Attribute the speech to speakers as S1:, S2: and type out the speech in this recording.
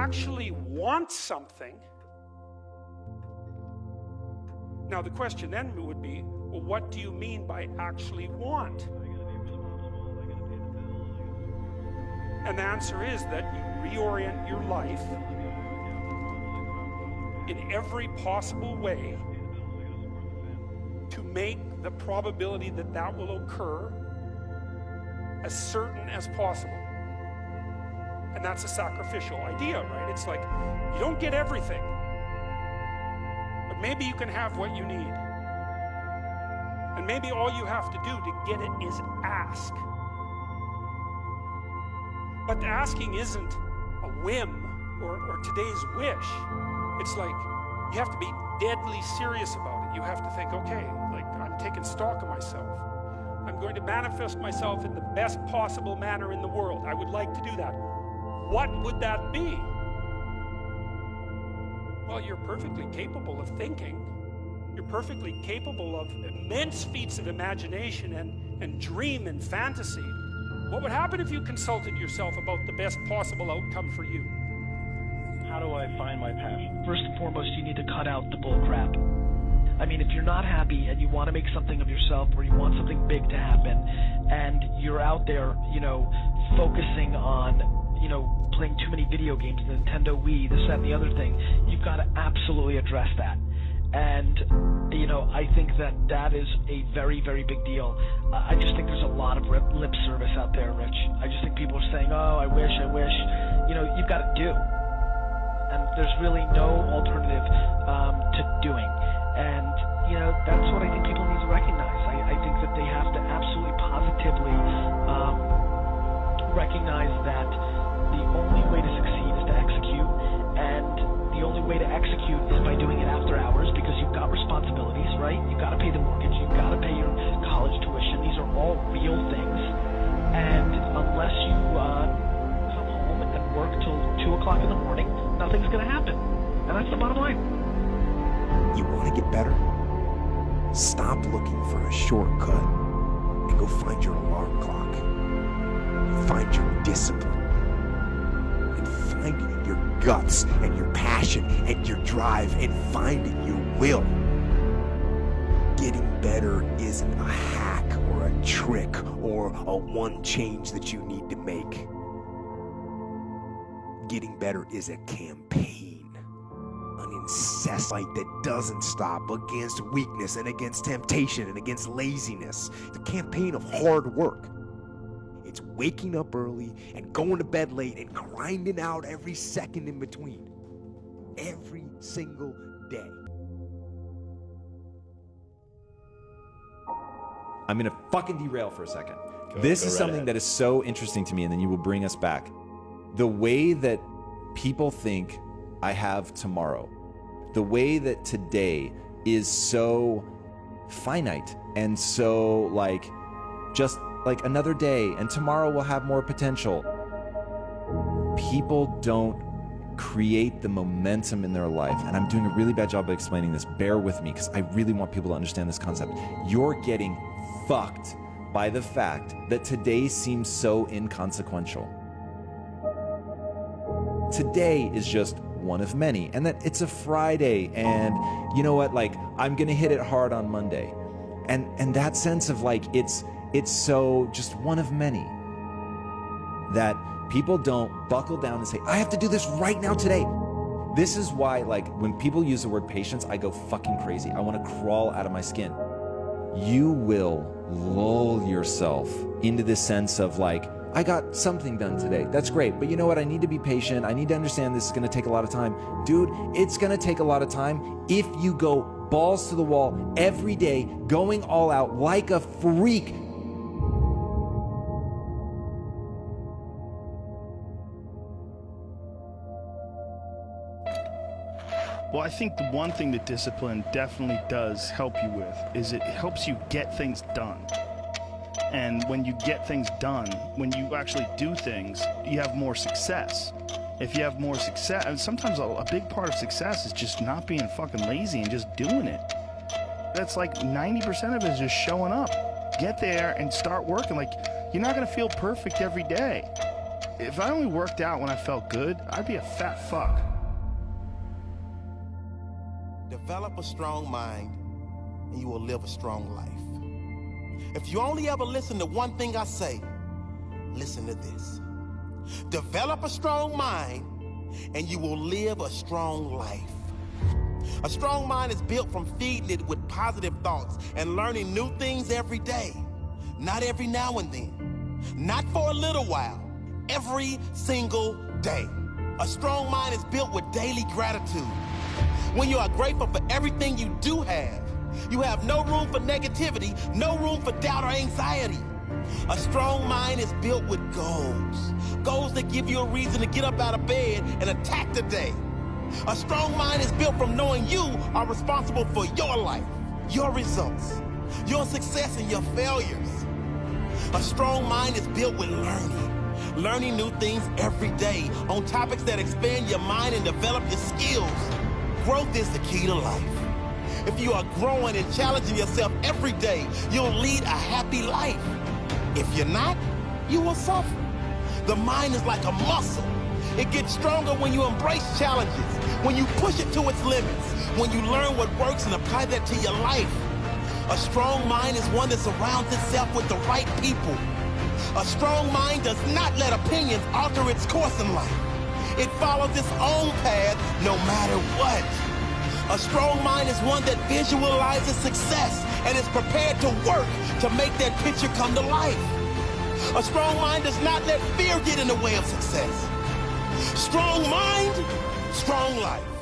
S1: actually want something, now the question then would be, well, what do you mean by actually want? And the answer is that you reorient your life in every possible way to make the probability that that will occur as certain as possible. And that's a sacrificial idea, right? It's like, you don't get everything, but maybe you can have what you need. And maybe all you have to do to get it is ask. But the asking isn't a whim or today's wish. It's like, you have to be deadly serious about it. You have to think, okay, like, I'm taking stock of myself. I'm going to manifest myself in the best possible manner in the world. I would like to do that. What would that be? Well, you're perfectly capable of thinking. You're perfectly capable of immense feats of imagination and dream and fantasy. What would happen if you consulted yourself about the best possible outcome for you?
S2: How do I find my passion?
S3: First and foremost, you need to cut out the bull crap. I mean, if you're not happy and you want to make something of yourself, or you want something big to happen, and you're out there, focusing on, playing too many video games, Nintendo Wii, this, that, and the other thing, you've got to absolutely address that. And, I think that is a very, very big deal. I just think there's a lot of lip service out there, Rich. I just think people are saying, oh, I wish. You've got to do. And there's really no alternative to doing. And, that's what I think people need to recognize. I think that they have to absolutely positively recognize that the only way to succeed is to execute. And the only way to execute is by doing it after hours, because you've got responsibilities, right? You've got to pay the mortgage. You've got to pay your college tuition. These are all real things. And unless you come home and work till 2 o'clock in the morning, nothing's going to happen. And that's the bottom line.
S4: You want to get better? Stop looking for a shortcut and go find your alarm clock. Find your discipline. And find it in your guts and your passion and your drive, and finding your will. Getting better isn't a hack or a trick or a one change that you need to make. Getting better is a campaign, an incessant fight that doesn't stop against weakness and against temptation and against laziness. It's a campaign of hard work. It's waking up early and going to bed late and grinding out every second in between. Every single day.
S5: I'm going to fucking derail for a second. This is something that is so interesting to me, and then you will bring us back. The way that people think I have tomorrow, the way that today is so finite and so just like another day, and tomorrow will have more potential. People don't create the momentum in their life, and I'm doing a really bad job of explaining this. Bear with me, because I really want people to understand this concept. You're getting fucked by the fact that today seems so inconsequential. Today is just one of many, and that it's a Friday, and you know what, I'm gonna hit it hard on Monday, and that sense of it's so just one of many, that people don't buckle down and say, I have to do this right now today. This is why, when people use the word patience, I go fucking crazy. I want to crawl out of my skin. You will lull yourself into this sense of I got something done today. That's great. But you know what? I need to be patient. I need to understand this is going to take a lot of time. Dude, it's going to take a lot of time if you go balls to the wall every day, going all out like a freak.
S2: Well, I think the one thing that discipline definitely does help you with is it helps you get things done. And when you get things done, when you actually do things, you have more success. If you have more success, and sometimes a big part of success is just not being fucking lazy and just doing it. That's 90% of it is just showing up. Get there and start working. You're not gonna feel perfect every day. If I only worked out when I felt good, I'd be a fat fuck.
S6: Develop a strong mind, and you will live a strong life. If you only ever listen to one thing I say, listen to this. Develop a strong mind, and you will live a strong life. A strong mind is built from feeding it with positive thoughts and learning new things every day. Not every now and then. Not for a little while. Every single day. A strong mind is built with daily gratitude. When you are grateful for everything you do have, you have no room for negativity, no room for doubt or anxiety. A strong mind is built with goals. Goals that give you a reason to get up out of bed and attack the day. A strong mind is built from knowing you are responsible for your life, your results, your success and your failures. A strong mind is built with learning new things every day on topics that expand your mind and develop your skills. Growth is the key to life. If you are growing and challenging yourself every day, you'll lead a happy life. If you're not, you will suffer. The mind is like a muscle. It gets stronger when you embrace challenges, when you push it to its limits, when you learn what works and apply that to your life. A strong mind is one that surrounds itself with the right people. A strong mind does not let opinions alter its course in life. It follows its own path no matter what. A strong mind is one that visualizes success and is prepared to work to make that picture come to life. A strong mind does not let fear get in the way of success. Strong mind, strong life.